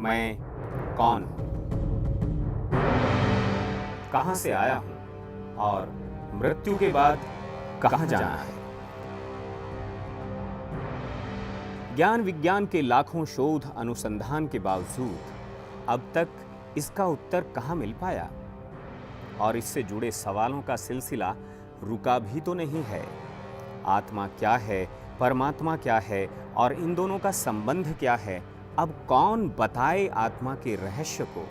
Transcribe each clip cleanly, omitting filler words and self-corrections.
मैं कौन हूं, कहां से आया हूं और मृत्यु के बाद कहां जाना है। ज्ञान विज्ञान के लाखों शोध अनुसंधान के बावजूद अब तक इसका उत्तर कहां मिल पाया, और इससे जुड़े सवालों का सिलसिला रुका भी तो नहीं है। आत्मा क्या है, परमात्मा क्या है और इन दोनों का संबंध क्या है, अब कौन बताए आत्मा के रहस्य को।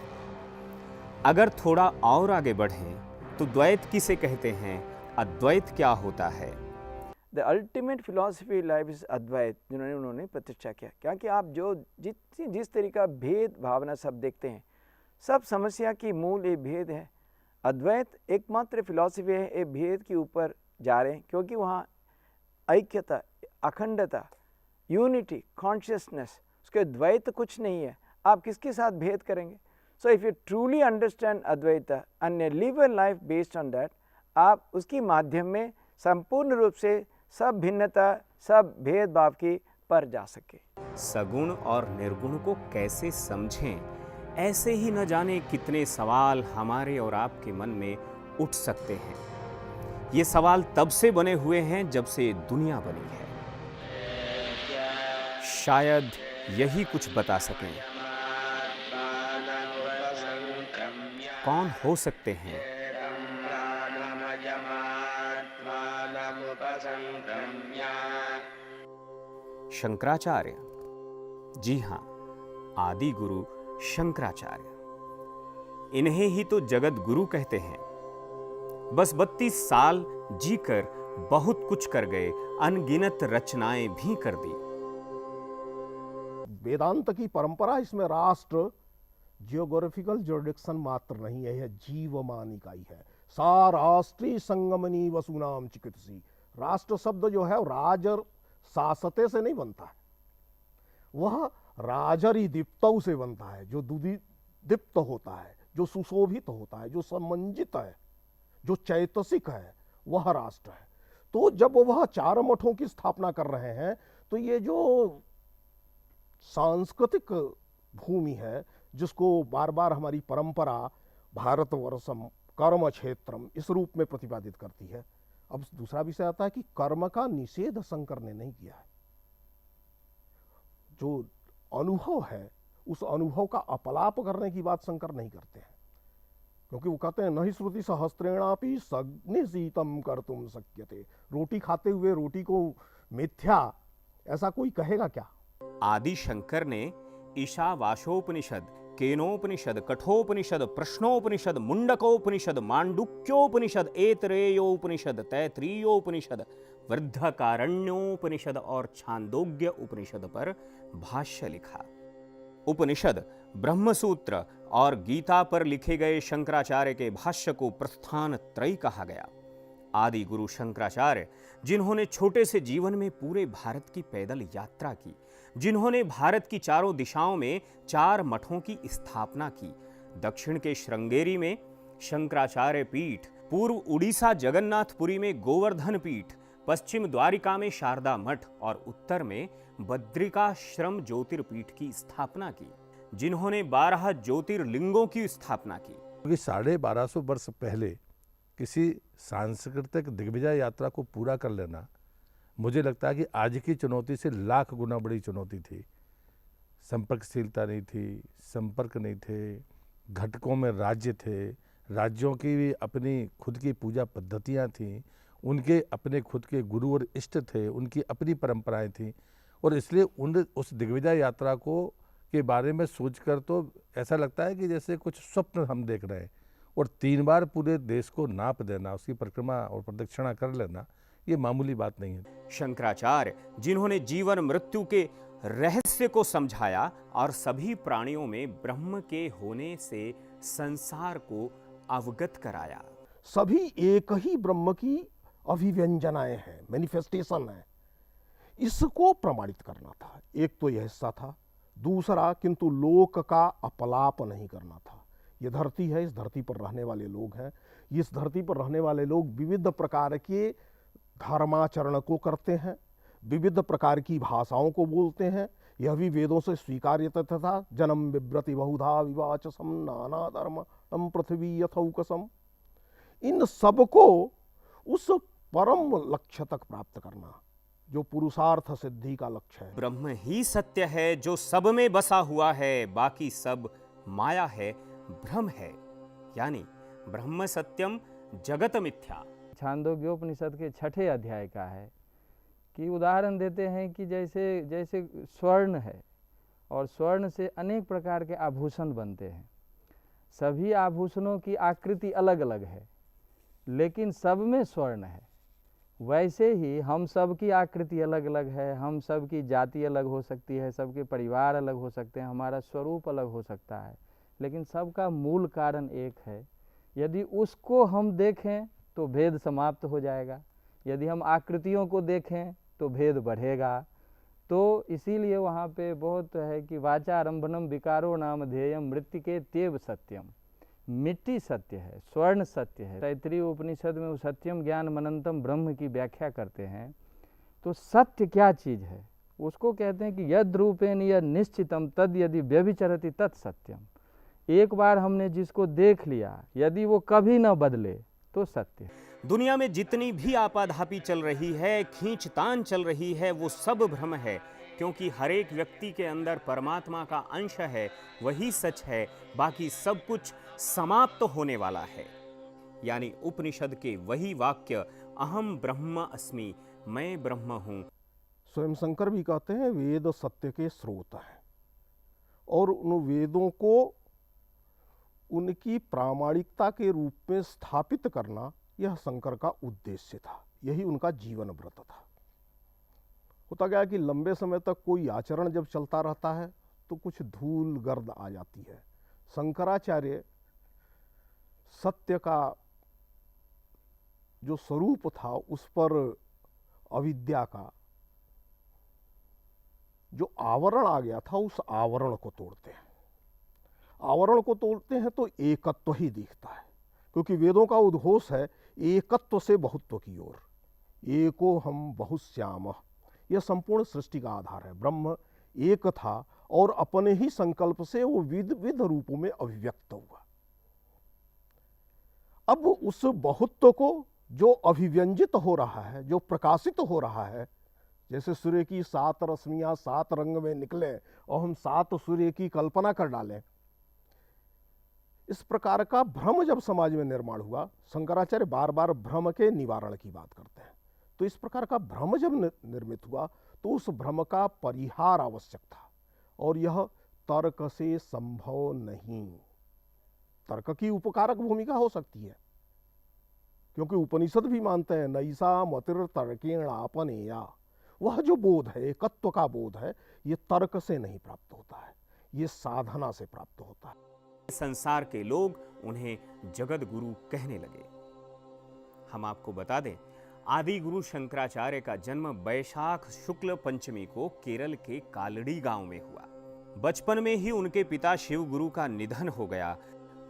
अगर थोड़ा और आगे बढ़ें तो द्वैत किसे कहते हैं, अद्वैत क्या होता है। The ultimate philosophy life is Advaita, जिन्होंने उन्होंने प्रतिष्ठा किया। क्योंकि आप जो जिस तरीका भेद भावना सब देखते हैं, सब समस्या की मूल ये भेद है। अद्वैत एकमात्र फिलॉसफी है, ये भेद के ऊपर जा रहे हैं, क्योंकि वहाँ ऐक्यता, अखंडता, यूनिटी, कॉन्शियसनेस, उसके द्वैत कुछ नहीं है। आप किसके साथ भेद करेंगे? So if you truly understand Advaita and live A life based on that, आप उसके माध्यम में संपूर्ण रूप से सब भिन्नता, सब भेदभाव की पर जा सके। सगुण और निर्गुण को कैसे समझें, ऐसे ही न जाने कितने सवाल हमारे और आपके मन में उठ सकते हैं। ये सवाल तब से बने हुए हैं जब से दुनिया बनी है। शायद यही कुछ बता सकें, कौन हो सकते हैं। शंकराचार्य, जी हां, आदि गुरु शंकराचार्य। इन्हें ही तो जगत गुरु कहते हैं। बस 32 साल जीकर बहुत कुछ कर गए, अनगिनत रचनाएं भी कर दी। वेदांत की परंपरा, इसमें राष्ट्र जियोग्राफिकल जुरिडिक्शन मात्र नहीं है, यह जीवमान इकाई है। सा राष्ट्रीय संगमनी वसुनाम चिकित्सी। राष्ट्र शब्द जो है राज और शासते से नहीं बनता है, वह राजरी दीप्तौ से बनता है, जो दीप्त होता है, जो सुशोभित होता है, जो समंजित है, जो चैतसिक है, वह राष्ट्र है। तो जब वह 4 मठों की स्थापना कर रहे हैं, तो ये जो सांस्कृतिक भूमि है, जिसको बार बार हमारी परंपरा भारतवर्षम कर्म क्षेत्रम इस रूप में प्रतिपादित करती है। अब दूसरा विषय आता है कि कर्म का निषेध शंकर ने नहीं किया है। जो अनुभव है, उस अनुभव का अपलाप करने की बात शंकर नहीं करते हैं, क्योंकि वो कहते हैं नहीं श्रुति सहस्त्रेणापि सग्निशीतम कर्तुम शक्यते। रोटी खाते हुए रोटी को मिथ्या, ऐसा कोई कहेगा क्या? आदि शंकर ने ईशावास्योपनिषद, केनोपनिषद, कठोपनिषद, प्रश्नोपनिषद, मुंडकोपनिषद, मांडुक्योपनिषद, ऐतरेयोपनिषद, तैत्तिरीयोपनिषद, वृद्धकारण्योपनिषद और छांदोग्य उपनिषद पर भाष्य लिखा। उपनिषद, ब्रह्मसूत्र और गीता पर लिखे गए शंकराचार्य के भाष्य को प्रस्थान त्रयी कहा गया। आदि गुरु शंकराचार्य, जिन्होंने छोटे से जीवन में पूरे भारत की पैदल यात्रा की, जिन्होंने भारत की चारों दिशाओं में 4 मठों की स्थापना की। दक्षिण के श्रृंगेरी में शंकराचार्य पीठ, पूर्व उड़ीसा जगन्नाथपुरी में गोवर्धन पीठ, पश्चिम द्वारिका में शारदा मठ और उत्तर में बद्रिकाश्रम ज्योतिर्पीठ की स्थापना की, जिन्होंने 12 ज्योतिर्लिंगों की स्थापना की। क्योंकि 1250 वर्ष पहले किसी सांस्कृतिक दिग्विजय यात्रा को पूरा कर लेना, मुझे लगता है कि आज की चुनौती से लाख गुना बड़ी चुनौती थी। संपर्कशीलता नहीं थी, संपर्क नहीं थे, घटकों में राज्य थे, राज्यों की भी अपनी खुद की पूजा पद्धतियाँ थीं, उनके अपने खुद के गुरु और इष्ट थे, उनकी अपनी परंपराएं थीं। और इसलिए उस दिग्विजय यात्रा को के बारे में सोचकर तो ऐसा लगता है कि जैसे कुछ स्वप्न हम देख रहे हैं। और 3 बार पूरे देश को नाप देना, उसकी परिक्रमा और प्रदक्षिणा कर लेना, ये मामूली बात नहीं है। शंकराचार्य, जिन्होंने जीवन मृत्यु के रहस्य को समझाया और सभी प्राणियों में ब्रह्म के होने से संसार को अवगत कराया। सभी एक ही ब्रह्म की अभिव्यंजनाएं हैं, मैनिफेस्टेशन है। इसको प्रमाणित करना था। एक तो यह हिस्सा था। दूसरा, किंतु लोक का अपलाप नहीं करना था। ये धरती है, इस धरती पर रहने वाले लोग हैं। इस धरती पर रहने वाले लोग विविध प्रकार के धर्माचरण को करते हैं, विविध प्रकार की भाषाओं को बोलते हैं। यह भी वेदों से स्वीकार्य तथ्य था। जन्म बिभ्रति बहुधा विवाचसम नाना धर्म पृथ्वी यथौकसम। इन सबको उस परम लक्ष्य तक प्राप्त करना जो पुरुषार्थ सिद्धि का लक्ष्य है। ब्रह्म ही सत्य है जो सब में बसा हुआ है, बाकी सब माया है, भ्रम है। यानी ब्रह्म सत्यम जगत मिथ्या। छांदोग्योपनिषद के 6ठे अध्याय का है कि उदाहरण देते हैं कि जैसे स्वर्ण है और स्वर्ण से अनेक प्रकार के आभूषण बनते हैं। सभी आभूषणों की आकृति अलग अलग है लेकिन सब में स्वर्ण है। वैसे ही हम सब की आकृति अलग अलग है, हम सब की जाति अलग हो सकती है, सबके परिवार अलग हो सकते हैं, हमारा स्वरूप अलग हो सकता है, लेकिन सबका मूल कारण एक है। यदि उसको हम देखें तो भेद समाप्त हो जाएगा, यदि हम आकृतियों को देखें तो भेद बढ़ेगा। तो इसीलिए वहाँ पे बहुत है कि वाचारंभनम विकारो नाम ध्येयम मृत्तिके तेव सत्यम। मिट्टी सत्य है, स्वर्ण सत्य है। तैत्तिरीय उपनिषद में वो सत्यम ज्ञान मनंतम ब्रह्म की व्याख्या करते हैं। तो सत्य क्या चीज़ है उसको कहते हैं कि यद रूपेण यद निश्चितम तद यदि व्यभिचरति तत् सत्यम। एक बार हमने जिसको देख लिया यदि वो कभी न बदले तो सत्य है। दुनिया में जितनी भी आपाधापी चल रही है, खींचतान चल रही है, वो सब भ्रम है, क्योंकि हर एक व्यक्ति के अंदर परमात्मा का अंश है, वही सच है, बाकी सब कुछ समाप्त होने वाला है। यानी उपनिषद के वही वाक्य अहम ब्रह्म अस्मि, मैं ब्रह्म हूं। स्वयं शंकर भी कहते हैं वेद सत्य के स्रोत हैं और उन वेदों को उनकी प्रामाणिकता के रूप में स्थापित करना यह शंकर का उद्देश्य था, यही उनका जीवन व्रत था। होता गया कि लंबे समय तक कोई आचरण जब चलता रहता है तो कुछ धूल गर्द आ जाती है। शंकराचार्य सत्य का जो स्वरूप था उस पर अविद्या का जो आवरण आ गया था उस आवरण को तोड़ते हैं। आवरण को तोड़ते हैं तो एकत्व ही दिखता है, क्योंकि वेदों का उद्घोष है एकत्व से बहुत्व की ओर। एको हम बहुश्याम, यह संपूर्ण सृष्टि का आधार है। ब्रह्म एक था और अपने ही संकल्प से वो विविध विविध रूपों में अभिव्यक्त हुआ। अब उस बहुत्व को जो अभिव्यंजित हो रहा है, जो प्रकाशित हो रहा है, जैसे सूर्य की 7 रश्मियां 7 रंग में निकले और हम 7 सूर्य की कल्पना कर डालें, इस प्रकार का भ्रम जब समाज में निर्माण हुआ, शंकराचार्य बार बार भ्रम के निवारण की बात करते हैं। तो इस प्रकार का भ्रम जब निर्मित हुआ तो उस भ्रम का परिहार आवश्यक था और यह तर्क से संभव नहीं। तर्क की उपकारक भूमिका हो सकती है, क्योंकि उपनिषद भी मानते हैं नैसा मतिर तर्केण आपनेया। वह जो बोध है, एकत्व का बोध है, ये तर्क से नहीं प्राप्त होता है, ये साधना से प्राप्त होता है। संसार के लोग उन्हें जगत गुरु कहने लगे। हम आपको बता दें, आदि गुरु शंकराचार्य का जन्म बैशाख शुक्ल पंचमी को केरल के कालड़ी गांव में हुआ। बचपन में ही उनके पिता शिव गुरु का निधन हो गया।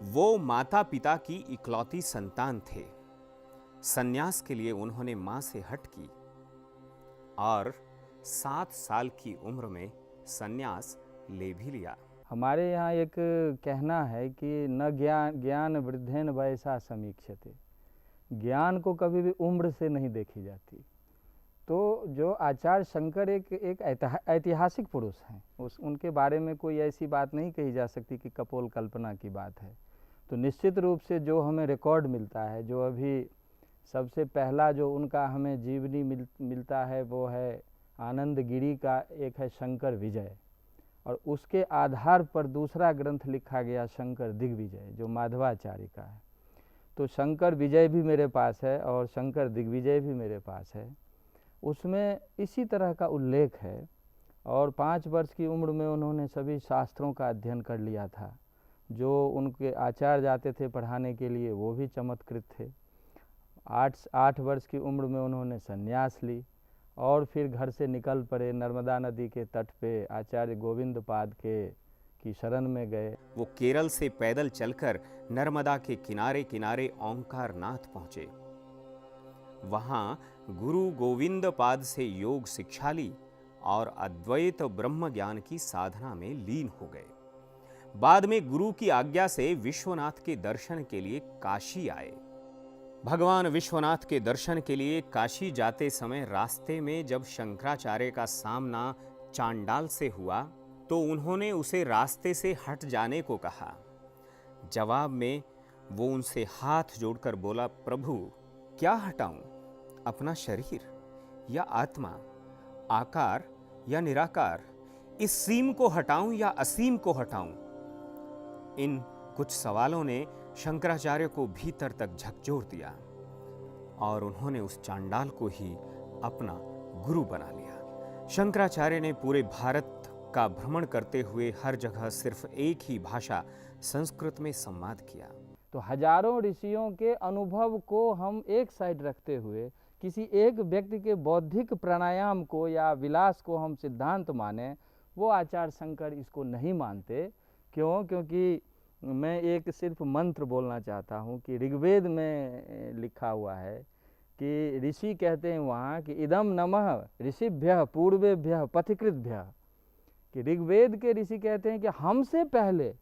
वो माता पिता की इकलौती संतान थे। सन्यास के लिए उन्होंने मां से हट की और 7 साल की उम्र में सन्यास ले भी लिया। हमारे यहाँ एक कहना है कि न ज्ञान वृद्धेन वयसा समीक्षते। ज्ञान को कभी भी उम्र से नहीं देखी जाती। तो जो आचार्य शंकर एक ऐतिहासिक पुरुष हैं, उनके बारे में कोई ऐसी बात नहीं कही जा सकती कि कपोल कल्पना की बात है। तो निश्चित रूप से जो हमें रिकॉर्ड मिलता है, जो अभी सबसे पहला जो उनका हमें जीवनी मिलता है वो है आनंद गिरी का, एक है शंकर विजय, और उसके आधार पर दूसरा ग्रंथ लिखा गया शंकर दिग्विजय जो माधवाचार्य का है। तो शंकर विजय भी मेरे पास है और शंकर दिग्विजय भी मेरे पास है। उसमें इसी तरह का उल्लेख है और 5 वर्ष की उम्र में उन्होंने सभी शास्त्रों का अध्ययन कर लिया था। जो उनके आचार्य जाते थे पढ़ाने के लिए वो भी चमत्कृत थे। 8 वर्ष की उम्र में उन्होंने संन्यास ली और फिर घर से निकल पड़े। नर्मदा नदी के तट पे आचार्य गोविंद पाद की शरण में गए। वो केरल से पैदल चलकर नर्मदा के किनारे किनारे ओंकारनाथ पहुंचे। वहां गुरु गोविंद पाद से योग शिक्षा ली और अद्वैत ब्रह्म ज्ञान की साधना में लीन हो गए। बाद में गुरु की आज्ञा से विश्वनाथ के दर्शन के लिए काशी आए। भगवान विश्वनाथ के दर्शन के लिए काशी जाते समय रास्ते में जब शंकराचार्य का सामना चांडाल से हुआ तो उन्होंने उसे रास्ते से हट जाने को कहा। जवाब में वो उनसे हाथ जोड़कर बोला, प्रभु क्या हटाऊं, अपना शरीर या आत्मा, आकार या निराकार, इस सीम को हटाऊं या असीम को हटाऊं? इन कुछ सवालों ने शंकराचार्य को भीतर तक झकझोर दिया और उन्होंने उस चांडाल को ही अपना गुरु बना लिया। शंकराचार्य ने पूरे भारत का भ्रमण करते हुए हर जगह सिर्फ एक ही भाषा संस्कृत में संवाद किया। तो हजारों ऋषियों के अनुभव को हम एक साइड रखते हुए किसी एक व्यक्ति के बौद्धिक प्राणायाम को या विलास को हम सिद्धांत माने, वो आचार्य शंकर इसको नहीं मानते। क्यों? क्योंकि मैं एक सिर्फ मंत्र बोलना चाहता हूँ कि ऋग्वेद में लिखा हुआ है कि ऋषि कहते हैं वहाँ कि इदम नमः ऋषिभ्यः पूर्वेभ्यः पथिकृतभ्यः, कि ऋग्वेद के ऋषि कहते हैं कि हमसे पहले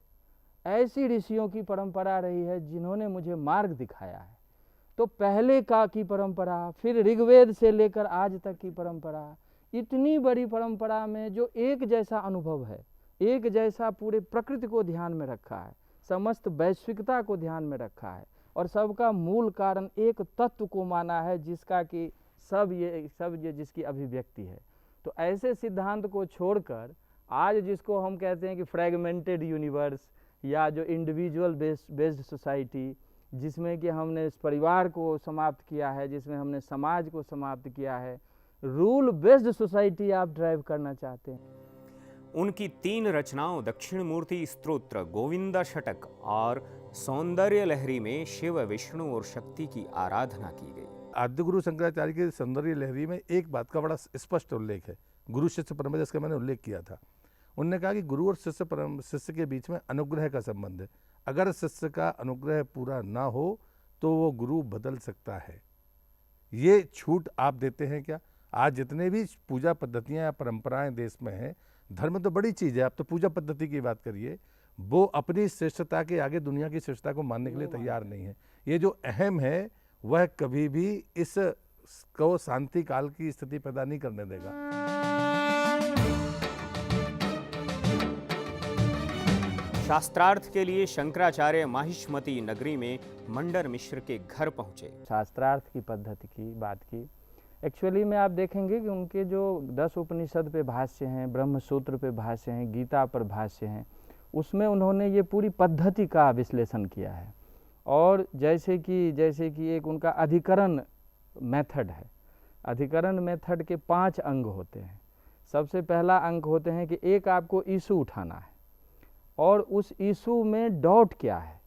ऐसी ऋषियों की परंपरा रही है जिन्होंने मुझे मार्ग दिखाया है। तो पहले का की परंपरा, फिर ऋग्वेद से लेकर आज तक की परंपरा, इतनी बड़ी परंपरा में जो एक जैसा अनुभव है, एक जैसा पूरे प्रकृति को ध्यान में रखा है, समस्त वैश्विकता को ध्यान में रखा है और सबका मूल कारण एक तत्व को माना है जिसका कि सब ये जिसकी अभिव्यक्ति है। तो ऐसे सिद्धांत को छोड़कर आज जिसको हम कहते हैं कि फ्रैगमेंटेड यूनिवर्स या जो इंडिविजुअल बेस्ड सोसाइटी, जिसमें कि हमने इस परिवार को समाप्त किया है, जिसमें हमने समाज को समाप्त किया है, रूल बेस्ड सोसाइटी आप ड्राइव करना चाहते हैं। उनकी 3 रचनाओं दक्षिण मूर्ति स्तोत्र, गोविंद षटक और सौंदर्य लहरी में शिव, विष्णु और शक्ति की आराधना की गई। आद्यगुरु शंकराचार्य के सौंदर्य लहरी में एक बात का बड़ा स्पष्ट उल्लेख है, गुरु शिष्य परंपरा, जिसका मैंने उल्लेख किया था। उन्होंने कहा कि गुरु और शिष्य के बीच में अनुग्रह का संबंध है। अगर शिष्य का अनुग्रह पूरा ना हो तो वो गुरु बदल सकता है। ये छूट आप देते हैं क्या? आज जितने भी पूजा पद्धतियां या परंपराएं देश में हैं, धर्म तो बड़ी चीज़ है, आप तो पूजा पद्धति की बात करिए, वो अपनी श्रेष्ठता के आगे दुनिया की श्रेष्ठता को मानने के लिए तैयार नहीं है। ये जो अहम है वह कभी भी इस को शांति काल की स्थिति पैदा नहीं करने देगा। शास्त्रार्थ के लिए शंकराचार्य माहिष्मती नगरी में मंडर मिश्र के घर पहुंचे। शास्त्रार्थ की पद्धति की बात की, एक्चुअली में आप देखेंगे कि उनके जो 10 उपनिषद पे भाष्य हैं, ब्रह्म सूत्र पे भाष्य हैं, गीता पर भाष्य हैं, उसमें उन्होंने ये पूरी पद्धति का विश्लेषण किया है। और जैसे कि एक उनका अधिकरण मेथड है, अधिकरण मेथड के 5 अंग होते हैं। सबसे पहला अंग होते हैं कि एक आपको इशू उठाना है और उस इशू में डॉट क्या है,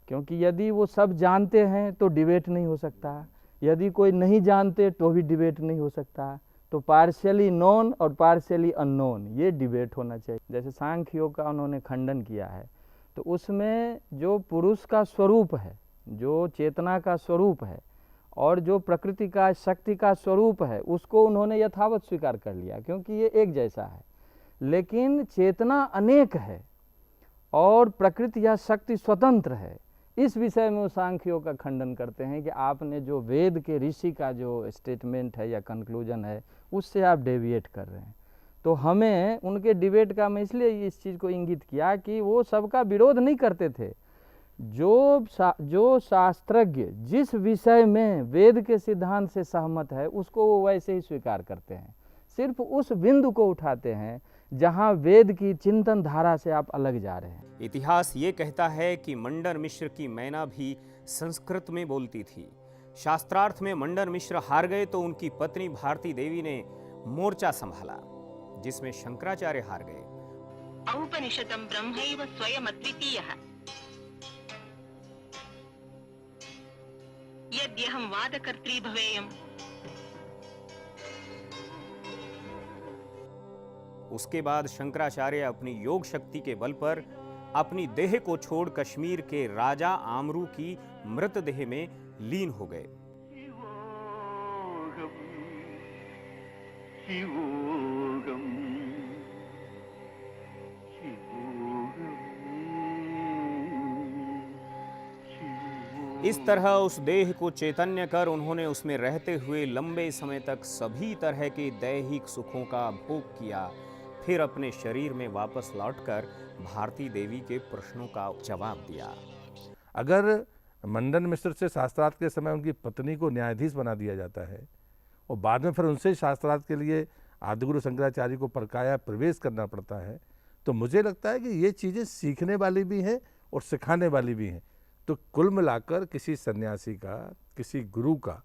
क्योंकि यदि वो सब जानते हैं तो डिबेट नहीं हो सकता, यदि कोई नहीं जानते तो भी डिबेट नहीं हो सकता। तो पार्शियली नोन और पार्शियली अननोन, ये डिबेट होना चाहिए। जैसे सांख्य योग का उन्होंने खंडन किया है, तो उसमें जो पुरुष का स्वरूप है, जो चेतना का स्वरूप है और जो प्रकृति का शक्ति का स्वरूप है, उसको उन्होंने यथावत स्वीकार कर लिया क्योंकि ये एक जैसा है। लेकिन चेतना अनेक है और प्रकृति या शक्ति स्वतंत्र है। इस विषय में वो सांख्यों का खंडन करते हैं कि आपने जो वेद के ऋषि का जो स्टेटमेंट है या कंक्लूजन है, उससे आप डेविएट कर रहे हैं। तो हमें उनके डिबेट का, मैं इसलिए इस चीज़ को इंगित किया कि वो सबका विरोध नहीं करते थे। जो शास्त्रज्ञ जिस विषय में वेद के सिद्धांत से सहमत है उसको वो वैसे ही स्वीकार करते हैं। सिर्फ उस बिंदु को उठाते हैं जहां वेद की चिंतन धारा से आप अलग जा रहे हैं। इतिहास ये कहता है कि मंडर मिश्र की मैना भी संस्कृत में बोलती थी। शास्त्रार्थ में मंडर मिश्र हार गए तो उनकी पत्नी भारती देवी ने मोर्चा संभाला, जिसमें शंकराचार्य हार गए। औपनिषदं ब्रह्मैव स्वयं अद्वितीयः यद्यहं वादकर्त्री भवेयम्। उसके बाद शंकराचार्य अपनी योग शक्ति के बल पर अपनी देह को छोड़ कश्मीर के राजा आमरू की मृतदेह में लीन हो गए। इस तरह उस देह को चैतन्य कर उन्होंने उसमें रहते हुए लंबे समय तक सभी तरह के दैहिक सुखों का भोग किया। फिर अपने शरीर में वापस लौटकर भारती देवी के प्रश्नों का जवाब दिया। अगर मंडन मिश्र से शास्त्रार्थ के समय उनकी पत्नी को न्यायाधीश बना दिया जाता है और बाद में फिर उनसे शास्त्रार्थ के लिए आदिगुरु शंकराचार्य को परकाया प्रवेश करना पड़ता है, तो मुझे लगता है कि ये चीज़ें सीखने वाली भी हैं और सिखाने वाली भी हैं। तो कुल मिलाकर किसी सन्यासी का, किसी गुरु का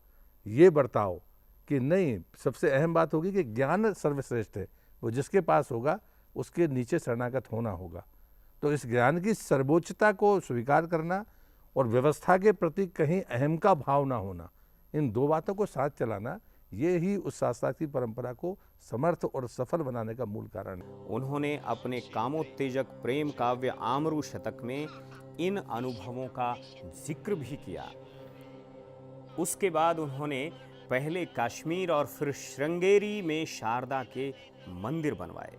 ये बर्ताव कि नहीं, सबसे अहम बात होगी कि ज्ञान सर्वश्रेष्ठ है, वो जिसके पास होगा उसके नीचे शरणागत होना होगा। तो इस ज्ञान की सर्वोच्चता को स्वीकार करना और व्यवस्था के प्रति कहीं अहम का भाव ना होना, इन दो बातों को साथ चलाना, ये ही उस शास्त्रार्थ की परंपरा को समर्थ और सफल बनाने का मूल कारण है। उन्होंने अपने कामोत्तेजक प्रेम काव्य आमरू शतक में इन अनुभवों का जिक्र भी किया। उसके बाद उन्होंने पहले कश्मीर और फिर श्रृंगेरी में शारदा के मंदिर बनवाए।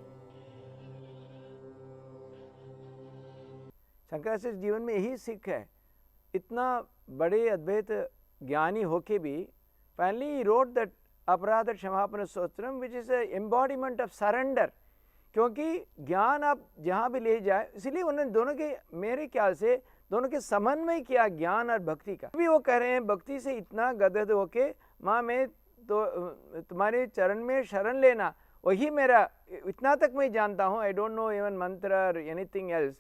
शंकराचार्य जीवन में यही सीख है। इतना बड़े अद्वैत ज्ञानी होके भी finally he wrote that Aparadha Kshamapana Stotram which is embodiment of surrender. क्योंकि ज्ञान आप जहाँ भी ले जाए, इसलिए उन्होंने दोनों के, मेरे ख्याल से दोनों के समन्वय किया, ज्ञान और भक्ति का। अभी वो कह रहे हैं भक्ति से इतना गदगद होके, माँ मैं तो तुम्हारे चरण में शरण लेना, वही मेरा, इतना तक मैं जानता हूँ। आई डोंट नो इवन मंत्र और anything else.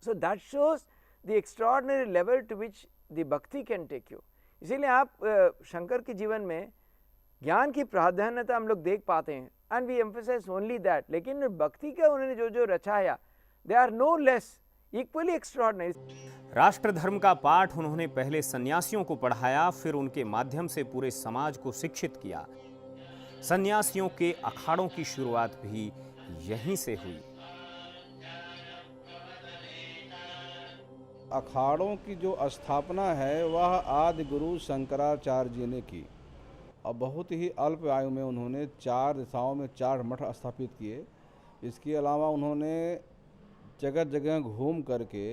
So that shows the extraordinary level to which the bhakti can take you. इसीलिए आप शंकर के जीवन में ज्ञान की प्राधान्यता हम लोग देख पाते हैं, and we emphasize only that. लेकिन भक्ति का उन्होंने जो जो रचाया, they are no less equally extraordinary. राष्ट्र धर्म का पाठ उन्होंने पहले सन्यासियों को पढ़ाया, फिर उनके माध्यम से पूरे समाज को शिक्षित किया। सन्यासियों के अखाड़ों की शुरुआत भी यहीं से हुई। अखाड़ों की जो स्थापना है वह आदि गुरु शंकराचार्य जी ने की, और बहुत ही अल्प आयु में उन्होंने 4 दिशाओं में 4 मठ स्थापित किए। इसके अलावा उन्होंने जगह जगह घूम करके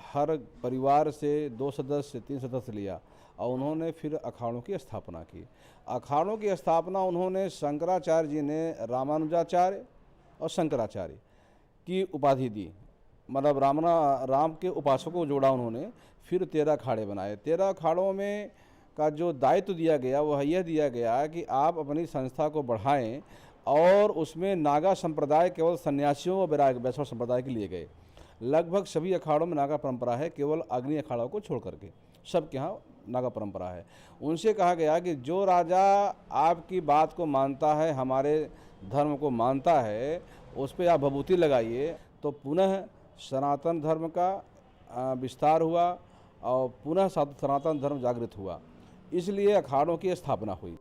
हर परिवार से 2 सदस्य 3 सदस्य लिया और उन्होंने फिर अखाड़ों की स्थापना की। अखाड़ों की स्थापना उन्होंने, शंकराचार्य जी ने रामानुजाचार्य और शंकराचार्य की उपाधि दी, मतलब राम के उपासकों को जोड़ा उन्होंने। फिर 13 अखाड़े बनाए। 13 अखाड़ों में का जो दायित्व दिया गया वह यह दिया गया कि आप अपनी संस्था को बढ़ाएं, और उसमें नागा संप्रदाय केवल सन्यासियों और वैष्णव संप्रदाय के लिए गए। लगभग सभी अखाड़ों में नागा परंपरा है, केवल अग्नि अखाड़ों को छोड़ करके सबके यहाँ नागा परंपरा है। उनसे कहा गया कि जो राजा आपकी बात को मानता है, हमारे धर्म को मानता है, उस पर आप भभूति लगाइए। तो पुनः सनातन धर्म का विस्तार हुआ और पुनः सनातन धर्म जागृत हुआ, इसलिए अखाड़ों की स्थापना हुई।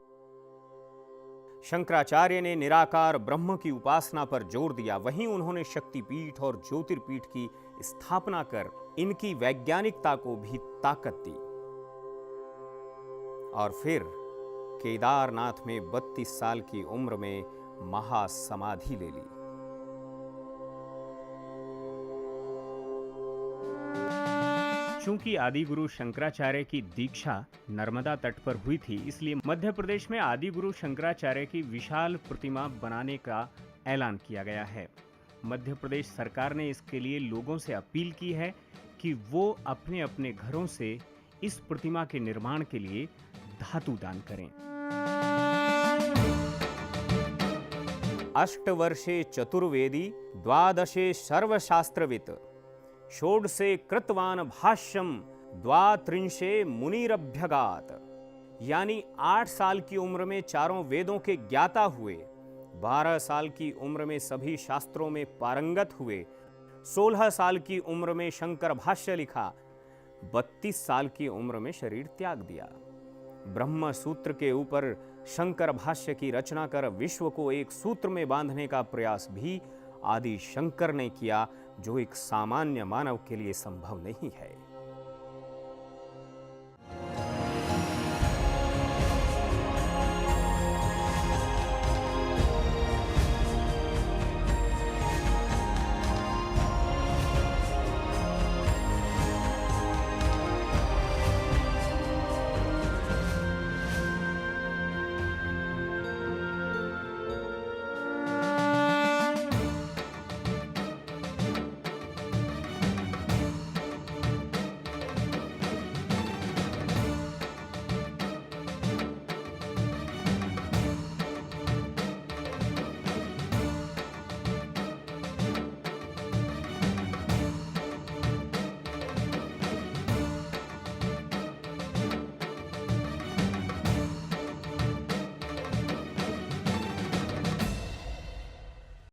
शंकराचार्य ने निराकार ब्रह्म की उपासना पर जोर दिया, वहीं उन्होंने शक्तिपीठ और ज्योतिर्पीठ की स्थापना कर इनकी वैज्ञानिकता को भी ताकत दी। और फिर केदारनाथ में 32 साल की उम्र में महासमाधि ले ली। चूंकि आदि गुरु शंकराचार्य की दीक्षा नर्मदा तट पर हुई थी, इसलिए मध्य प्रदेश में आदि गुरु शंकराचार्य की विशाल प्रतिमा बनाने का ऐलान किया गया है। मध्य प्रदेश सरकार ने इसके लिए लोगों से अपील की है कि वो अपने अपने घरों से इस प्रतिमा के निर्माण के लिए धातु दान करें। अष्टवर्षे चतुर्वेदी द्वादशे सर्वशास्त्रवित् षोडशे कृतवान भाष्यम द्वात्रिंशे मुनिरभ्यगात। यानी 8 साल की उम्र में चारों वेदों के ज्ञाता हुए, 12 साल की उम्र में सभी शास्त्रों में पारंगत हुए, 16 साल की उम्र में शंकर भाष्य लिखा, 32 साल की उम्र में शरीर त्याग दिया। ब्रह्म सूत्र के ऊपर शंकर भाष्य की रचना कर विश्व को एक सूत्र में बांधने का प्रयास भी आदि शंकर ने किया, जो एक सामान्य मानव के लिए संभव नहीं है।